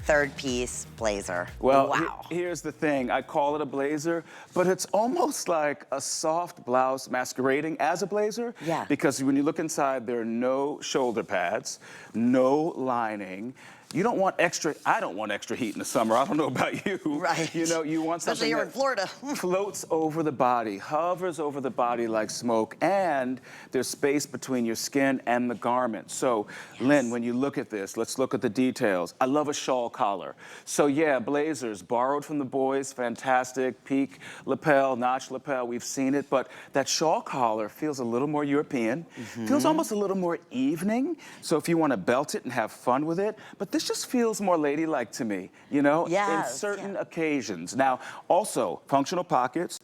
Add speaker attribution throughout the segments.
Speaker 1: third piece blazer.
Speaker 2: Well,
Speaker 1: wow.
Speaker 2: Here's the thing. I call it a blazer, but it's almost like a soft blouse masquerading as a blazer.
Speaker 1: Yeah.
Speaker 2: Because when you look inside, there are no shoulder pads, no lining. You don't want extra, I don't want extra heat in the summer. I don't know about you.
Speaker 1: Right.
Speaker 2: You know, you want something
Speaker 1: Especially here in
Speaker 2: that
Speaker 1: Florida.
Speaker 2: floats over the body, hovers over the body like smoke, and there's space between your skin and the garment. So, yes. Lynn, when you look at this, let's look at the details. I love a shawl collar. So yeah, blazers, borrowed from the boys, fantastic, peak lapel, notch lapel, we've seen it, but that shawl collar feels a little more European, feels almost a little more evening. So if you want to belt it and have fun with it, but this just feels more ladylike to me, you know, in certain occasions. Now, also, functional pockets,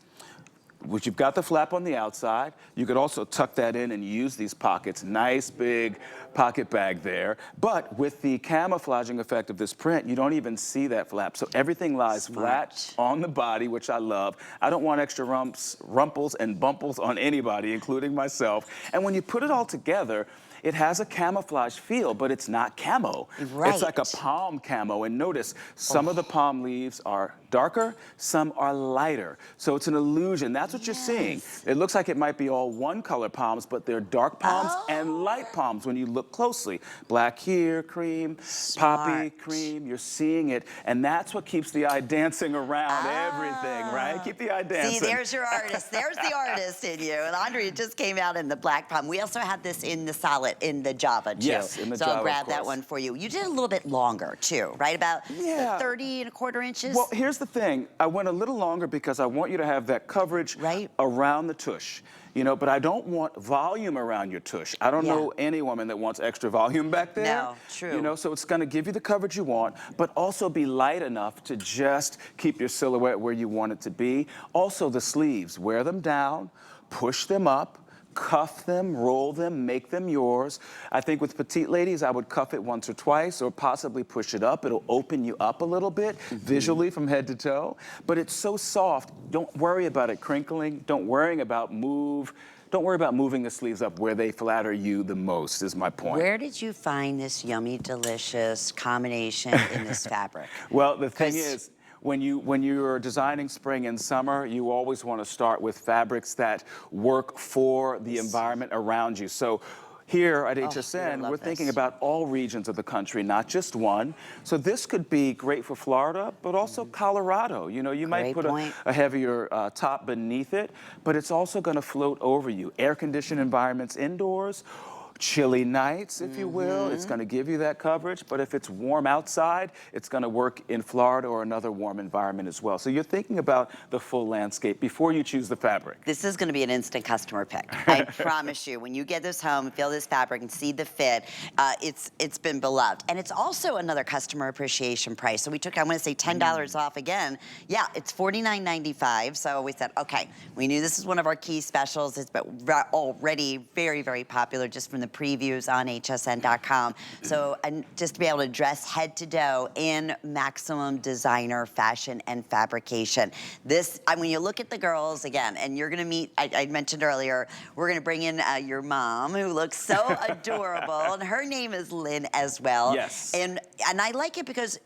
Speaker 2: which you've got the flap on the outside. You could also tuck that in and use these pockets. Nice big pocket bag there. But with the camouflaging effect of this print, you don't even see that flap. So everything lies flat on the body, which I love. I don't want extra rumples and bumples on anybody, including myself. And when you put it all together, it has a camouflage feel, but it's not camo.
Speaker 1: Right.
Speaker 2: It's like a palm camo. And notice, some of the palm leaves are darker, some are lighter. So it's an illusion. That's what you're seeing. It looks like it might be all one color palms, but they're dark palms and light palms when you look closely. Black here, cream, poppy, cream, you're seeing it. And that's what keeps the eye dancing around everything, right? Keep the eye dancing.
Speaker 1: See, there's your artist. There's the artist in you. And Andrea just came out in the black palm. We also had this in the solid, in the Java too.
Speaker 2: Yes, in the
Speaker 1: so
Speaker 2: Java,
Speaker 1: I'll grab that one for you. You did a little bit longer too, right? About 30¼ inches?
Speaker 2: Well, here's the thing. I went a little longer because I want you to have that coverage around the tush. You know, but I don't want volume around your tush. I don't know any woman that wants extra volume back there.
Speaker 1: No, true.
Speaker 2: You know, so it's gonna give you the coverage you want, but also be light enough to just keep your silhouette where you want it to be. Also the sleeves, wear them down, push them up, cuff them, roll them, make them yours. I think with petite ladies, I would cuff it once or twice or possibly push it up. It'll open you up a little bit visually from head to toe, but it's so soft. Don't worry about it crinkling. Don't worry about Don't worry about moving the sleeves up where they flatter you the most, is my point.
Speaker 1: Where did you find this yummy, delicious combination in this fabric?
Speaker 2: Well, the thing is, when you're designing spring and summer, you always want to start with fabrics that work for the environment around you. So here at HSN, we're thinking about all regions of the country, not just one. So this could be great for Florida, but also Colorado. You know, you might put a heavier top beneath it, but it's also going to float over you. Air-conditioned environments indoors, chilly nights, if you will. It's going to give you that coverage, but if it's warm outside, it's going to work in Florida or another warm environment as well. So you're thinking about the full landscape before you choose the fabric.
Speaker 1: This is going to be an instant customer pick. I promise you. When you get this home, feel this fabric and see the fit, it's been beloved. And it's also another customer appreciation price. So we took, I'm going to say $10 off again. Yeah, it's $49.95. So we said, okay, we knew this is one of our key specials. It's been already very, very popular just from the previews on hsn.com. So, and just to be able to dress head to toe in maximum designer fashion and fabrication. This, when you look at the girls again, and you're gonna meet, I mentioned earlier, we're gonna bring in your mom, who looks so adorable, and her name is Lynn as well.
Speaker 2: Yes.
Speaker 1: And I like it because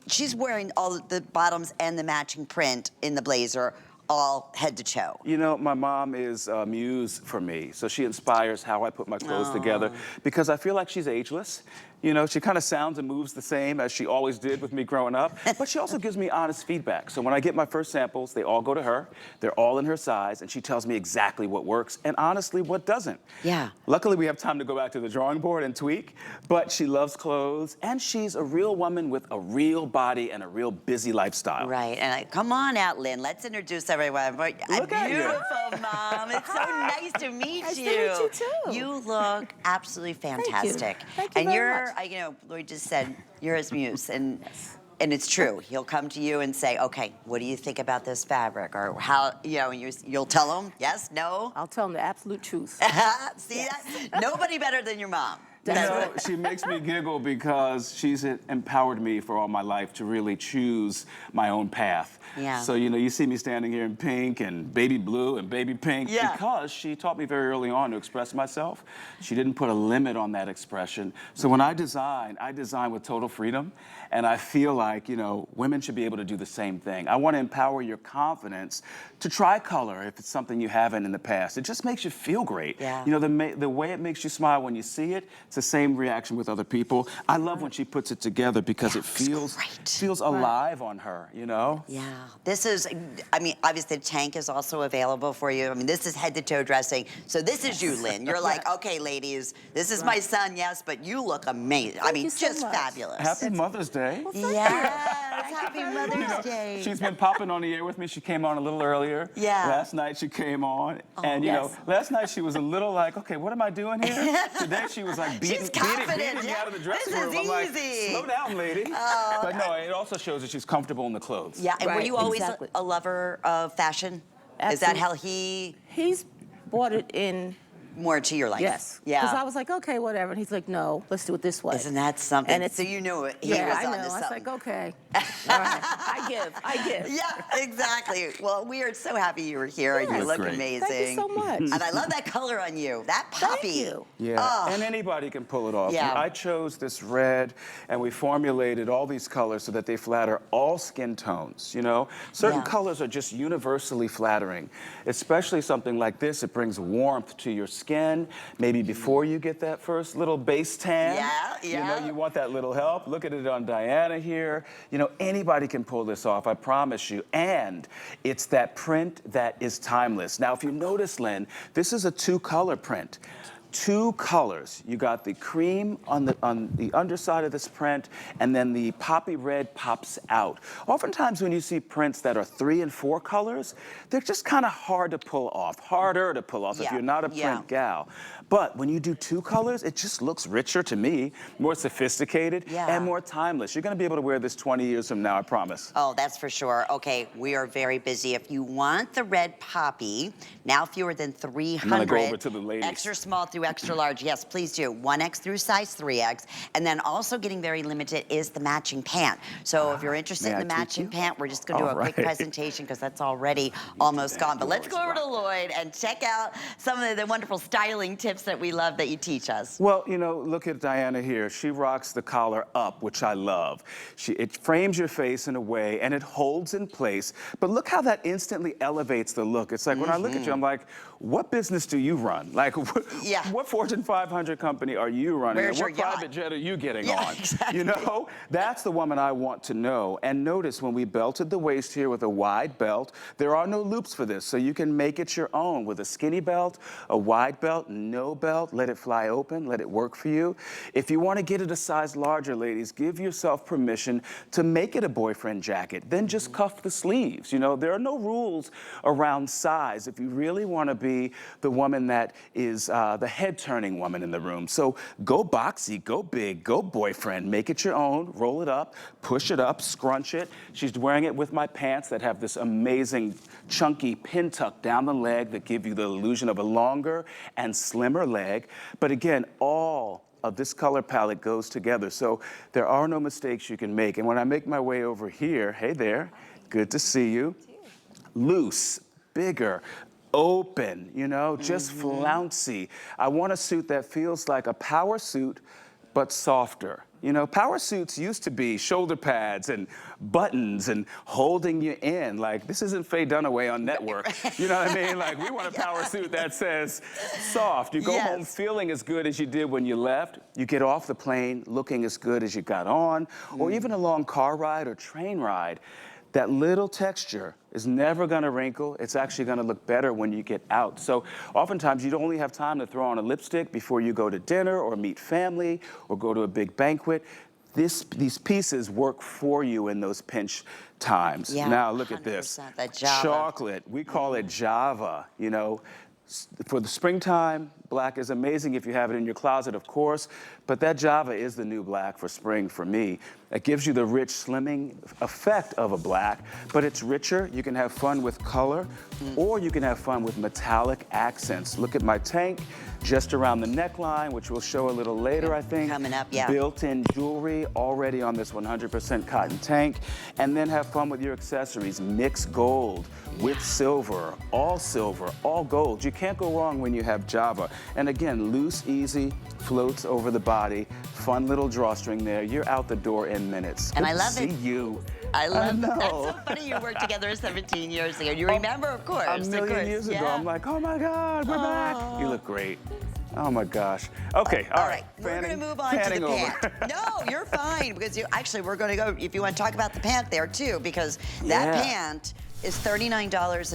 Speaker 1: she's wearing all the bottoms and the matching print in the blazer, all head to toe.
Speaker 2: You know, my mom is a muse for me, so she inspires how I put my clothes together because I feel like she's ageless. You know, she kind of sounds and moves the same as she always did with me growing up, but she also gives me honest feedback. So when I get my first samples, they all go to her. They're all in her size, and she tells me exactly what works and honestly what doesn't.
Speaker 1: Yeah.
Speaker 2: Luckily, we have time to go back to the drawing board and tweak, but she loves clothes, and she's a real woman with a real body and a real busy lifestyle.
Speaker 1: Right, and come on out, Lynn. Let's introduce everyone.
Speaker 2: Look at you.
Speaker 1: Beautiful mom. It's so nice to meet you.
Speaker 3: Nice to meet you too.
Speaker 1: You look absolutely fantastic.
Speaker 3: Thank you very much.
Speaker 1: You know, Lloyd just said you're his muse, and it's true. He'll come to you and say, okay, what do you think about this fabric? Or how, you know, you'll tell him, yes, no?
Speaker 3: I'll tell him the absolute truth.
Speaker 1: See that? Nobody better than your mom.
Speaker 2: You know, she makes me giggle because she's empowered me for all my life to really choose my own path.
Speaker 1: Yeah.
Speaker 2: So, you know, you see me standing here in pink and baby blue and baby pink because she taught me very early on to express myself. She didn't put a limit on that expression. So when I design with total freedom, and I feel like, you know, women should be able to do the same thing. I want to empower your confidence to try color if it's something you haven't in the past. It just makes you feel great.
Speaker 1: Yeah.
Speaker 2: You know, the way it makes you smile when you see it, it's the same reaction with other people. I love when she puts it together because it feels alive on her, you know?
Speaker 1: Yeah, this is, I mean, obviously the tank is also available for you. I mean, this is head to toe dressing. So this is you, Lynn. You're like, okay, ladies, this is my son, yes, but you look amazing. I mean,
Speaker 3: you so
Speaker 1: just
Speaker 3: much.
Speaker 1: fabulous.
Speaker 2: Happy Mother's Day.
Speaker 1: Yes, happy Mother's Day.
Speaker 2: She's been popping on the air with me. She came on a little earlier.
Speaker 1: Yeah.
Speaker 2: Last night she came on, and you know, last night she was a little like, okay, what am I doing here? Today she was like beating me out of the dressing room. I'm like, slow down, lady. But no, it also shows that she's comfortable in the clothes.
Speaker 1: Yeah, and were you always
Speaker 3: exactly.
Speaker 1: a lover of fashion?
Speaker 3: Absolutely.
Speaker 1: Is that how
Speaker 3: He's brought it in.
Speaker 1: more to your life?
Speaker 3: Yes.
Speaker 1: Yeah.
Speaker 3: Because I was like, okay, whatever. And he's like, no, let's do it this way.
Speaker 1: Isn't that something?
Speaker 3: And it's,
Speaker 1: so you knew he
Speaker 3: yeah,
Speaker 1: was
Speaker 3: I
Speaker 1: on
Speaker 3: know.
Speaker 1: to
Speaker 3: I was
Speaker 1: something.
Speaker 3: like, okay. All right. I give.
Speaker 1: Yeah, exactly. Well, we are so happy you were here, and you
Speaker 3: Yes.
Speaker 1: look
Speaker 2: Great.
Speaker 1: amazing.
Speaker 3: Thank you so much.
Speaker 1: And I love that color on you. That poppy.
Speaker 3: Thank you.
Speaker 2: Yeah, and anybody can pull it off.
Speaker 1: Yeah.
Speaker 2: I chose this red, and we formulated all these colors so that they flatter all skin tones, you know? Certain colors are just universally flattering, especially something like this. It brings warmth to your skin, maybe before you get that first little base tan.
Speaker 1: Yeah,
Speaker 2: You
Speaker 1: yeah.
Speaker 2: know, you want that little help. Look at it on Diana here. You know, anybody can pull this off, I promise you. And it's that print that is timeless. Now, if you notice, Lynn, this is a two-color print. Two colors. You got the cream on the underside of this print, and then the poppy red pops out. Oftentimes when you see prints that are 3 and 4 colors, they're just kind of hard to pull off, harder to pull off if you're not a print gal. But when you do 2 colors, it just looks richer to me, more sophisticated, and more timeless. You're gonna be able to wear this 20 years from now, I promise.
Speaker 1: Oh, that's for sure. Okay, we are very busy. If you want the red poppy, now fewer than 300.
Speaker 2: I'm gonna go over to the ladies.
Speaker 1: Extra small through extra large. Yes, please do. 1X through size 3X. And then also getting very limited is the matching pant. So if you're interested in the matching pant, we're just gonna do a quick presentation because that's already almost gone. But let's go over to Lloyd and check out some of the wonderful styling tips that we love that you teach us.
Speaker 2: Well, you know, look at Diana here. She rocks the collar up, which I love. It frames your face in a way, and it holds in place. But look how that instantly elevates the look. It's like, when I look at you, I'm like, what business do you run? Like, what Fortune 500 company are you running?
Speaker 1: Where's your
Speaker 2: what
Speaker 1: yacht?
Speaker 2: private jet are you getting on?
Speaker 1: Exactly.
Speaker 2: You know, that's the woman I want to know. And notice when we belted the waist here with a wide belt, there are no loops for this, so you can make it your own with a skinny belt, a wide belt, no belt, let it fly open, let it work for you. If you want to get it a size larger, ladies, give yourself permission to make it a boyfriend jacket. Then just cuff the sleeves. You know, there are no rules around size if you really want to be the woman that is the head-turning woman in the room. So go boxy, go big, go boyfriend, make it your own, roll it up, push it up, scrunch it. She's wearing it with my pants that have this amazing chunky pin tuck down the leg that give you the illusion of a longer and slimmer leg. But again, all of this color palette goes together. So there are no mistakes you can make. And when I make my way over here, hey there, good to see you. Loose, bigger, open, you know, just flouncy. I want a suit that feels like a power suit, but softer. You know, power suits used to be shoulder pads and buttons and holding you in. Like, this isn't Faye Dunaway on Network. You know what I mean? Like, we want a power suit that says soft. You go home feeling as good as you did when you left. You get off the plane looking as good as you got on, or even a long car ride or train ride. That little texture is never gonna wrinkle. It's actually gonna look better when you get out. So oftentimes you only have time to throw on a lipstick before you go to dinner or meet family or go to a big banquet. These pieces work for you in those pinch times.
Speaker 1: Yeah,
Speaker 2: now look at this.
Speaker 1: that Java.
Speaker 2: Chocolate, we call it Java, you know. For the springtime, Black is amazing if you have it in your closet, of course, but that Java is the new black for spring for me. It gives you the rich slimming effect of a black, but it's richer. You can have fun with color, or you can have fun with metallic accents. Look at my tank, just around the neckline, which we'll show a little later, I think.
Speaker 1: Coming up, yeah.
Speaker 2: Built-in jewelry already on this 100% cotton tank. And then have fun with your accessories. Mix gold with silver, all gold. You can't go wrong when you have Java. And again, loose, easy, floats over the body. Fun little drawstring there. You're out the door in minutes.
Speaker 1: And
Speaker 2: Good
Speaker 1: I love
Speaker 2: to
Speaker 1: it.
Speaker 2: see you.
Speaker 1: I love it. That's
Speaker 2: know.
Speaker 1: so funny. You worked together 17 years ago. You remember, of course.
Speaker 2: A million years ago, I'm like, oh my God, we're back. You look great. Oh my gosh. Okay, all right.
Speaker 1: We're going to move on to the pant. No, you're fine, because actually we're going to go, if you want to talk about the pant there too, because that pant is $39.